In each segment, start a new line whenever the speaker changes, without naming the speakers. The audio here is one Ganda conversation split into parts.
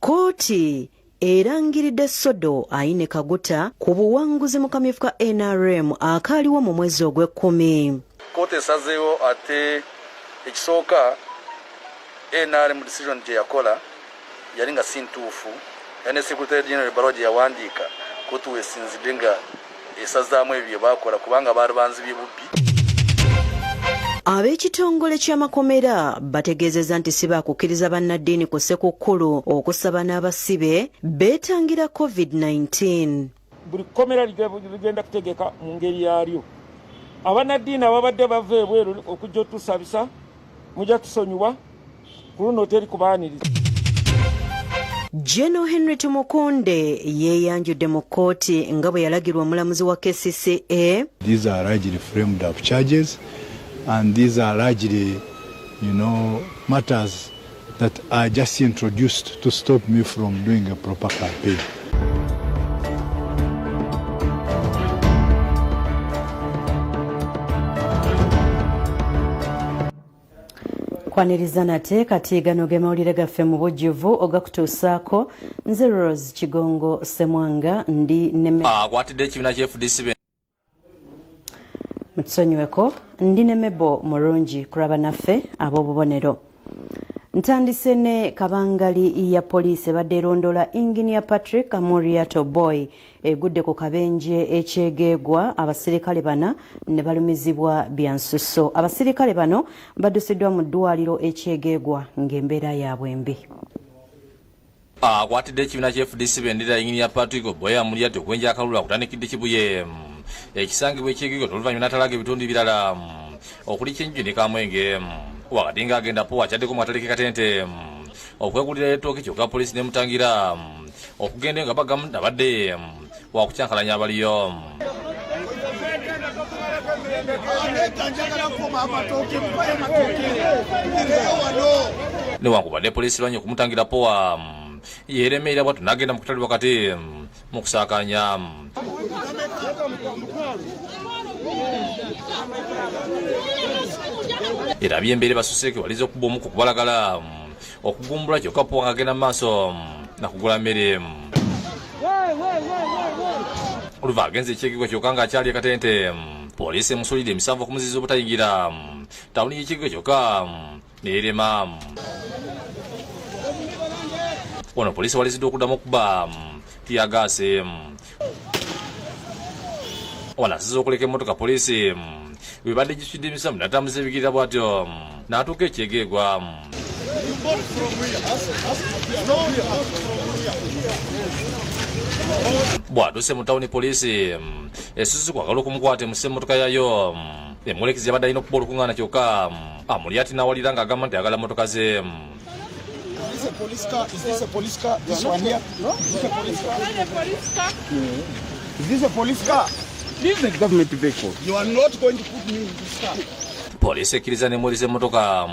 Kkooti erangiridde Sodo Aine Kaguta ku buwanguzi mu kamyufu ka NRM akaaliwo mu mwezi ogw'Ekkumi.
Kkooti esazeewo ate ekisooka NRM decision gye yakola yali nga si ntuufu. Yani Secretary General Baro gye yawandiika Kkooti weesinzidde nga esazaamu ebyo bye baakola kubanga baali banzibye bubbi.
Ab'ekitongole kya makomera bategeezezza nti si baakukkiriza Bannaddiini ku Ssekukkulu okusaba n'abasibe beetangira COVID-19.
Buli kkomera ligenda kutegeka mu ngeri yaalyo. Abannaddiini ababadde bava ebweru okujja otusabisa mujja tusonyiwa ku luno teri kubaaniriza.
General Henry Tumukunde yeeyanjudde mu kkooti nga bwe yalagirwa omulamuzi wa KCCA.
These are largely framed up charges and these are largely, matters that are just introduced to stop me from doing a proper campaign.
Kwaniriza nate kati gano ge mawulire gaffe mu bujjuvu ogakutuusaako nze Rose Kigongo Semwanga ndi neme
kwatidde ekibiina kya FDC
mutusonyiweko ndi Nemebo mulungi kulaba naffe ab'obubonero. Ntandise ne kabangali ya poliisi badde erondoola Engineer Patrick Amuriato Boy egudde ku kabenje ekyegeegwa abaserikale bana ne balumizibwa bya nsusso. Abaserikale bano baddusiddwa mu ddwaliro ekyegeegwa ng'embeera yaabwe mbi.
Kwatidde ekibiina kya FDC bendera Engineer Patrick Boy Amuriato okwenja akalulu akutandikidde Kibuye ekisangibwa ekyegeegwa oluvannyuma n'atalaga ebitundu ebirala okuli Kyenju ne Kamwenge. Wakati nga agenda po akyadeko mwataleke katente okwegulira ettooke kyokka poliisi nemutangira okugenda nga bagamu abadde wakukyankalanya abaliyo. Newankubadde poliisi lwanye okumutangira powa yeeremerera bwattu n'agenda mu kutali wakati mu kusaakanya. Era byembeere basuseeke waliza okuba omu ku kubalagala okugumbula kyokka po ng'agenda mu maaso nakugula mmere. Oluva agenza ekyegeegwa kyokka ng'akyali ekatente poliisi emusuulidde emisanvu okumuziza obutayingira tawuni y'ekyegeegwa kyokka neerema. Ono poliisi waliziddwa okuddamu okuba tiyagaase. Ono asize okuleka emmotoka poliisi webadde gisudde emisanvu n'atambuza ebigirira bw'atyo n'atuuka ekyegeegwa. Bw'atuuse mu tawuni poliisi esusse kwagala okumukwata emusse emmotoka yayo emulekezi yabadde alina okuba olukuŋŋaana kyokka amuli ati n'awalira ng'agamba nti ayagala mmotoka ze.
Is this a police car? This one here? No? Is this a police car? Is this a police car? This is a government vehicle. You are not going to put me in this car.
Poliisi ekkiriza nemuwuliza emmotoka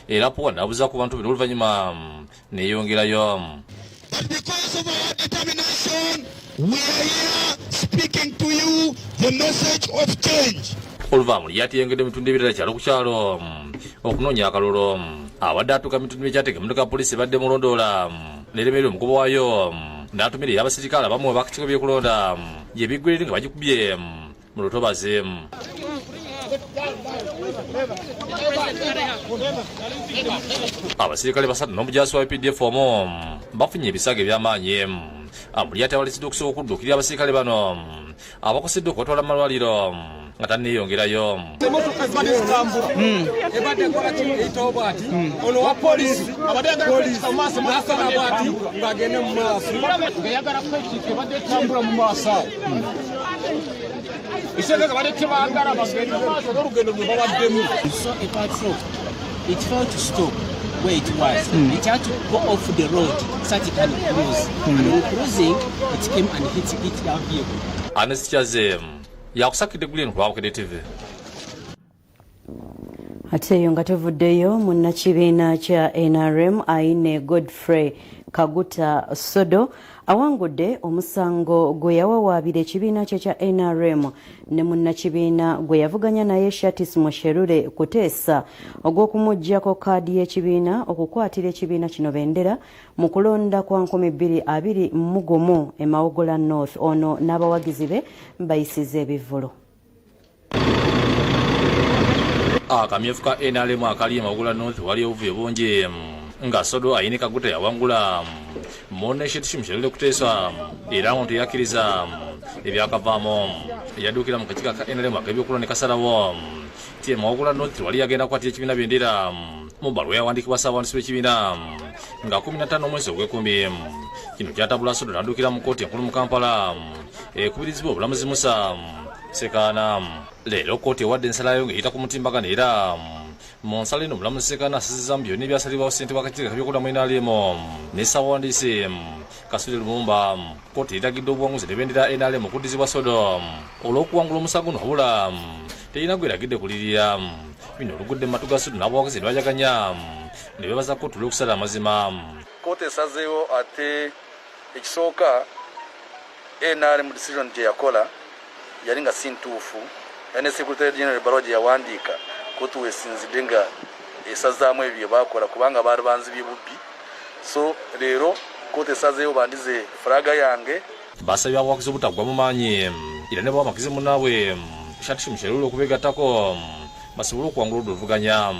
era po nabuza ku bantu bino oluvannyuma neeyongerayo.
But because of our determination, we are here speaking to you the message of change.
Oluvannyuma yatiyengedde ebitundu ebirala kyalo ku kyalo okunoonya akalulu. Abadde atuuka mu bitundu ebyateka emmotoka ya poliisi ebadde mulondoola neeremerera omugoba waayo n'atumira ey'abaserikale abamu ab'akakiiko by'ekulonda gye biggwerere nga bagikubye mu lutobazi. Abaserikale basatu n'omujaasi wa UPDF omu bafunye ebisago eby'amaanyi. Amuli ate awaliziddwa okusooka okudduukirira abaserikale bano abakoseddwa okubatwala mu malwaliro nga tanneeyongerayo.
Emotoka zibadde zitambula ebadde ekola kiyitawo bw'ati ono wa poliisi abadde agala amaaso n'asala bw'ati ng'agende mu maaso ng'eyagala kwekiika ebadde etambula mu maaso awo isenge nga badde tebagala bagende mu maaso n'olugendo lwe bawaddemu.
It failed to stop where it was. It had to go off the road so it can cruise. And when cruising, it came and hit down here.
Anesityaze yakusakidde gulino ku Bawukede TV.
Ate eyo nga tuvuddeyo munnakibiina kya NRM Aine Godfrey Kaguta Sodo awangudde omusango gwe yawawaabira ekibiina kye kya NRM ne munnakibiina gwe yavuganya naye Shatis Musherure kuteesa ogw'okumuggyako kaadi y'ekibiina okukwatira ekibiina kino bendera mu kulonda kwa 2021 e Mawogola North. Ono n'abawagizi be bayisiza ebivvulu.
Akamyefu ka NRM akali e Mawogola North wali obuvuyo bungi nga Sodo Aine Kaguta yawangula mone Shatis Musherure kuteesa era omuntu yakkiriza ebyakavaamu yaddukira mu kakiiko ka NRM ak'ebyokulonda ne kasalawo ti e Mawogola North wali yagenda kukwatira ekibiina bendera mu bbaluwa yawandiikibwa ssaabawandiisi b'ekibiina nga 15 omwezi ogw'ekumi. Kino kyatabula Sodo n'addukira mu kkooti enkulu mu Kampala ekubirizibwa obulamuzi Musa Sekaana. Leero kkooti ewadde ensalayo ng'eyita ku mutimbagano era mu nsala eno omulamuzi Sekaana asazizzamu byonna ebyasalibwawo ssentebe w'akakiiko k'ebyokulonda mu NRM ne ssaabawandiisi Kasule Lumumba. Kkooti eragidde obuwanguzi ne bendera NRM okuddizibwa Sodo olw'okuwangula omusango guno wabula terina gweragidde kulirira. Bino olugudde mu matu ga Sodo n'abawagizi ne bajaganya ne beebaza kkooti olw'okusala amazima.
Kkooti esazeewo ate ekisooka NRM decision gye yakola yali nga si ntuufu. Aine Secretary General Barwa gye yawandiika kkooti weesinzidde nga esazaamu ebyo bye baakola kubanga baali banzibye bubbi. So leero kkooti esazeewo bandize fulaga yange.
Basabye abawagizi obutaggwa mu maanyi era ne bawamagizi munnaabwe Shatis Musherure okubeggattako basobole okuwangula oluvuganya.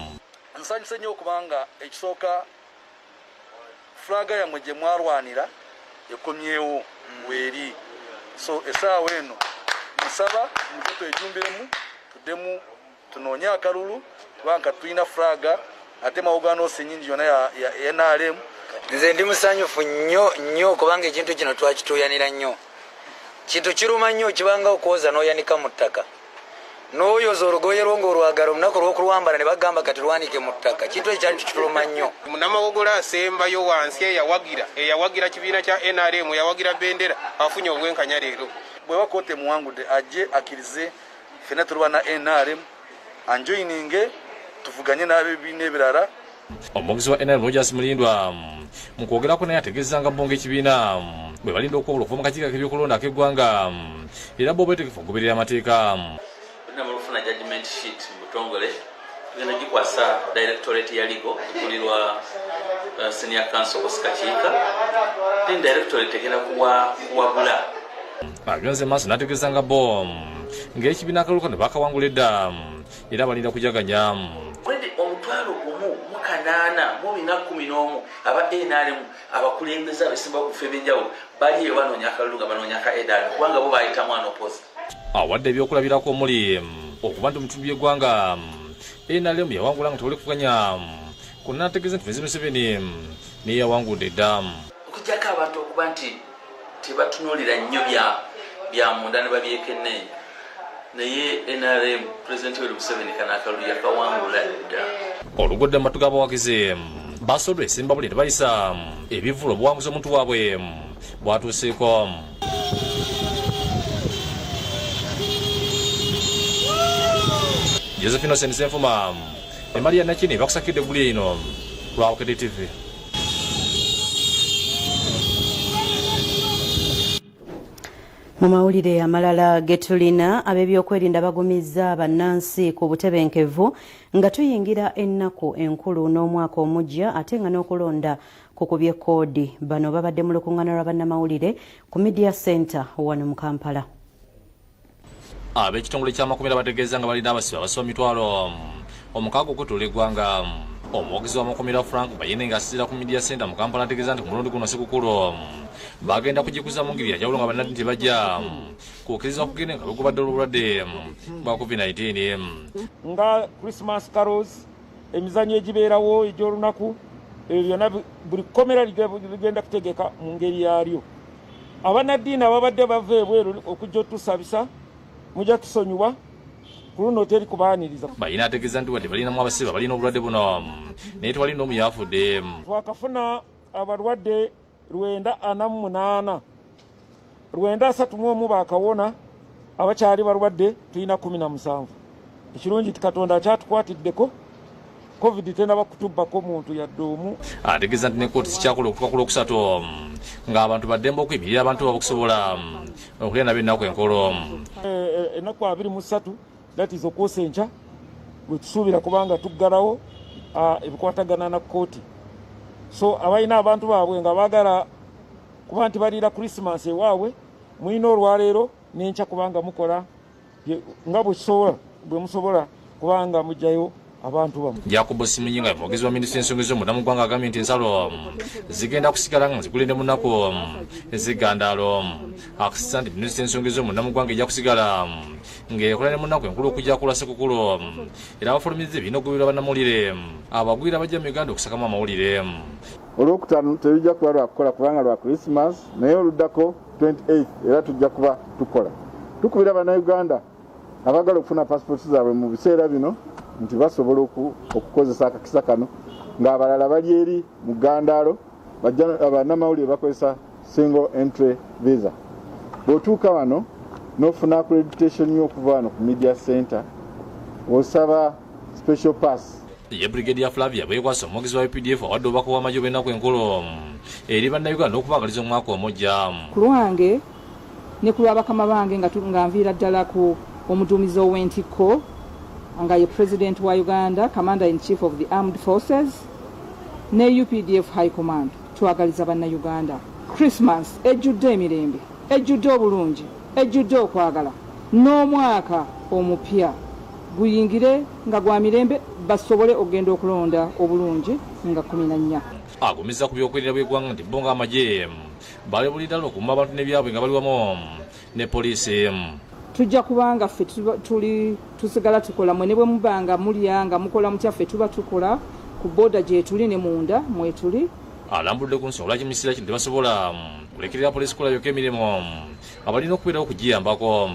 Nsanyuse nnyo okubanga ekisooka fulaga yammwe gye mwarwanira ekomyewo weeri. So essaawa eno nsaba mujje twejumbiremu tuddemu tunoonye akalulu kubanga tulina fulaga ate Mawogola North ennyingi yonna ya NRM.
Nze ndi musanyufu nnyo kubanga ekintu kino twakituuyanira nnyo. Kintu kiruma nnyo kibanga okwoza n'oyanika mu ttaka n'oyoza olugoye lwo ng'olwagala olunaku lw'okulwambala ne bagamba kati lwanike mu ttaka. Kintu ekyo kyali kituluma nnyo.
Munnamawogola asembayo wansi eyawagira kibiina kya NRM eyawagira bendera afunye obwenkanya leero.
Bwe bakoote muwangudde ajje akkirize ffenna tuluba na NRM anjoyininge tuvuganye n'abeebibiina ebirala.
Omuwagizi wa NRM Rogers Mulindwa mu kwogerako naye ategeezanga bonga ekibiina bwe balinda okwobola okuva mu kakiiko k'ebyokulonda ak'eggwanga era bo beetegefu okugoberera amateeka.
Namulufuna judgment sheet mu butongole tugenda gikwasa directorate ya legal ekulirwa senior counsel Osikakiika then directorate egenda kuwabula.
Abyonze maaso n'ategeezanga bo ng'ekibiina akaluluka ne bakawangula edda era balinda kujaganya.
Omutwalo gumu mu 8 mu 11 aba NRM abakulembeze abasinga okufa ebyenjawulo bali banoonya akalulu nga banoonya ka NRM kubanga bo bayitamu anopozi.
Awadde ebyokulabirako omuli okuba nti omutundu by'eggwanga NRM yawangula nga tewali kuganya kuna n'ategeeza nti President Museveni niye yawangudde edda.
Okuggyako abantu okuba nti tebatunuulira nnyo bya munda ne babyekenneenya naye NRM President Museveni kana akalulu yakawangula edda.
Olugudde mu matu g'abawagizi Sodo esimba buli tebayisa ebivvulu obuwanguzi omuntu waabwe bwatuuseeko. Josephine Senfuma Maria Nakini bakusakidde guli ino lwa Kati TV.
Mu mawulire amalala getulina ab'ebyokwerinda bagumizza bannansi ku butebenkevu nga tuyingira ennaku enkulu n'omwaka omujja ate nga n'okulonda kukubye kkoodi. Bano babadde mu lukuŋŋaana lwa bannamawulire ku Media Center wano mu Kampala.
Ab'ekitongole kya makomera bategeeza nga balina abasibe abasoba mitwalo omukaaga okutuula eggwanga. Omuwagizi wa makomera Frank Bayine ng'asinziira ku Media Center mu Kampala ategeeza nti ku mulundi guno sikukulu bagenda kugikuza mu ngeri yanjawulo nga Bannaddiini tebajja kukkiriza kugenda nga bagubadde olw'obulwadde bwa COVID-19.
Nga Christmas carols emizannyo egibeerawo egy'olunaku ebyo byonna buli kkomera ligenda kutegeka mu ngeri yaalyo. Abannaddiini ababadde bava ebweru okujja otusabisa mujja tusonyiwa ku luno teri kubaaniriza.
Bayine ategeeza nti wadde balinamu abasibe balina obulwadde buno naye tewali n'omu yaafudde.
Twakafuna abalwadde 948 931 baakawona abakyali balwadde tulina 17. Ekirungi nti Katonda akyatukwatiddeko covid tenaba kutubbako muntu yadde omu.
Ategeeza nti ne kkooti zikyakola okutuuka ku Lwokusatu ng'abantu baddembe okuyimirira abantu bakusobola okulya n'ab'ennaku enkolo.
Ennaku 23 that is okwosa enkya bwe tusuubira kubanga tuggalawo ebikwatagana na kkooti. So abalina abantu baabwe nga baagala kuba nti baliira Christmas ewaabwe mulina olwaleero n'enkya kubanga mukola nga bwe musobola kubanga mujjayo abantu bamu.
Jacob Simunyinga mwogezi wa minisitule y'ensonga ez'omunda mu ggwanga agambye nti ensalo zigenda kusigala nga zikulende mu nnaku ez'eggandaalo. Akasisa nti minisitule y'ensonga ez'omunda mu ggwanga ejja kusigala ng'ekolera mu nnaku enkulu okujja kula Ssekukkulu era abafulumiza ebibiina okugoberera bannamawulire abagwira bajja mu Uganda okusakamu amawulire.
Olwokutaano tebijja kuba lwakukola kubanga lwa Christmas naye oluddako 28 era tujja kuba tukola. Tukubira bannayuganda abagala okufuna passports zaabwe mu biseera bino nti basobola okukozesa akakisa kano ng'abalala bali eri mu ggandaalo bannamawulire bakozesa single entry visa. Bw'otuuka wano n'ofuna accreditation y'okuva wano ku media center osaba special pass.
Ye Brigadier Flavia bwekwasa omwogezi wa UPDF awadde obubaka bw'amagye bw'ennaku enkulu eri bannayuganda okubaagaliza omwaka omujja.
Ku lwange ne ku lw'abakama bange nga nviira ddala ku omuduumizi ow'entikko nga ye President wa Uganda, Commander in Chief of the Armed Forces, ne UPDF High Command, twagaliza bannayuganda. Christmas ejjudde emirembe, ejjudde obulungi, ejjudde okwagala, n'omwaka omupya guyingire nga gwa mirembe basobole okugenda okulonda obulungi nga 14.
Agumiza ku byokwerinda bw'eggwanga nti bo ng'amagye balebulira okuuma abantu n'ebyabwe nga bali wamu ne poliisi.
Tujja kubanga ffe tusigala tukola mwe ne bwe mubanga mulya nga mukola mutya ffe tuba tukola ku booda gye tuli ne munda mwe tuli.
Alambuludde ku nsonga lwaki minisitule kino tebasobola kulekerera poliisi kulayoka emirimu abalina okubeerawo okugiyambako.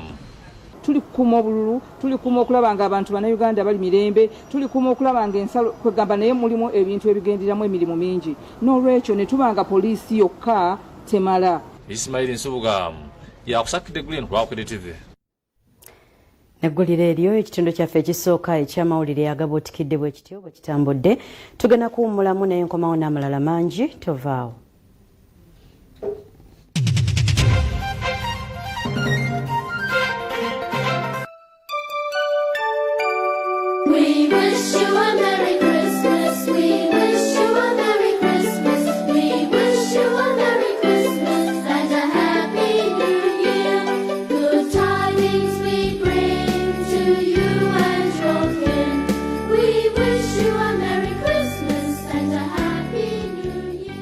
Tuli kukuuma obululu, tuli kukuuma okulaba nga abantu bannayuganda bali mirembe, tuli kukuuma okulaba nga ensalo kwegamba naye mulimu ebintu ebigenderamu emirimu mingi. N'olwekyo ne tubanga poliisi yokka temala.
Ismail Nsubuga yakusakidde Green ku Bwakedde TV.
Neggulira eryo ekitundu kyaffe ekisooka eky'amawulire agabootikidde bwe kityo bwe kitambudde. Tugenda kuwummulamu naye nkomawo n'amalala mangi tovaawo.
We wish you a Merry Christmas. We wish you a Merry Christmas. We wish you a Merry Christmas and a Happy New Year. Good tidings we bring to you and your kin. We wish you a Merry Christmas and a Happy New Year.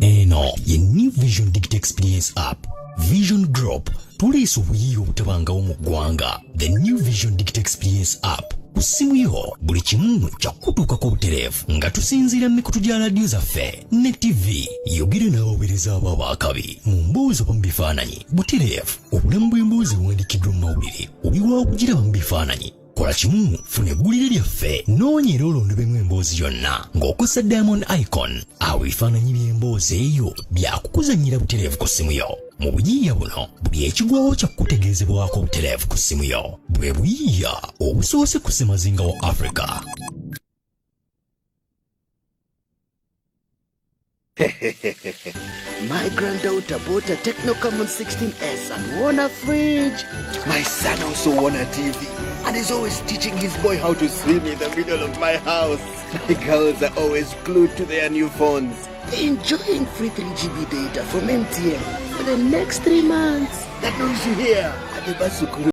Eno ye New Vision Digital Experience app. Vision Group tuliisa obuyiiya obutabangawo mu ggwanga. The New Vision Digital Experience app ku ssimu yo buli kimu kyakutuukako butereevu nga tusinziira mu mikutu gya laadiyo zaffe ne TV. Yogera n'abaweereza abo abaakabi mu mboozi oba mu bifaananyi butereevu. Obulamu bw'emboozi buwandiikiddwa mu mawulire obiwa okugiraba mu bifaananyi. Kola kimu funa eggulire lyaffe noonya era olondebemu emboozi yonna ng'okozesa diamond icon. Awo ebifaananyi by'emboozi eyo byakukuzannyira butereevu ku ssimu yo. Mu buyiiya buno buli ekigwawo kyakutegeezebwako obutereevu ku ssimu yo. Bwe buyiiya obusoose ku ssemazinga wa Africa.
My granddaughter bought a Techno Common 16S and won a fridge. My son also won a TV and is always teaching his boy how to swim in the middle of my house. My girls are always glued to their new phones, enjoying free 3GB data from MTN for the next 3 months. That noise you hear at the Basukuru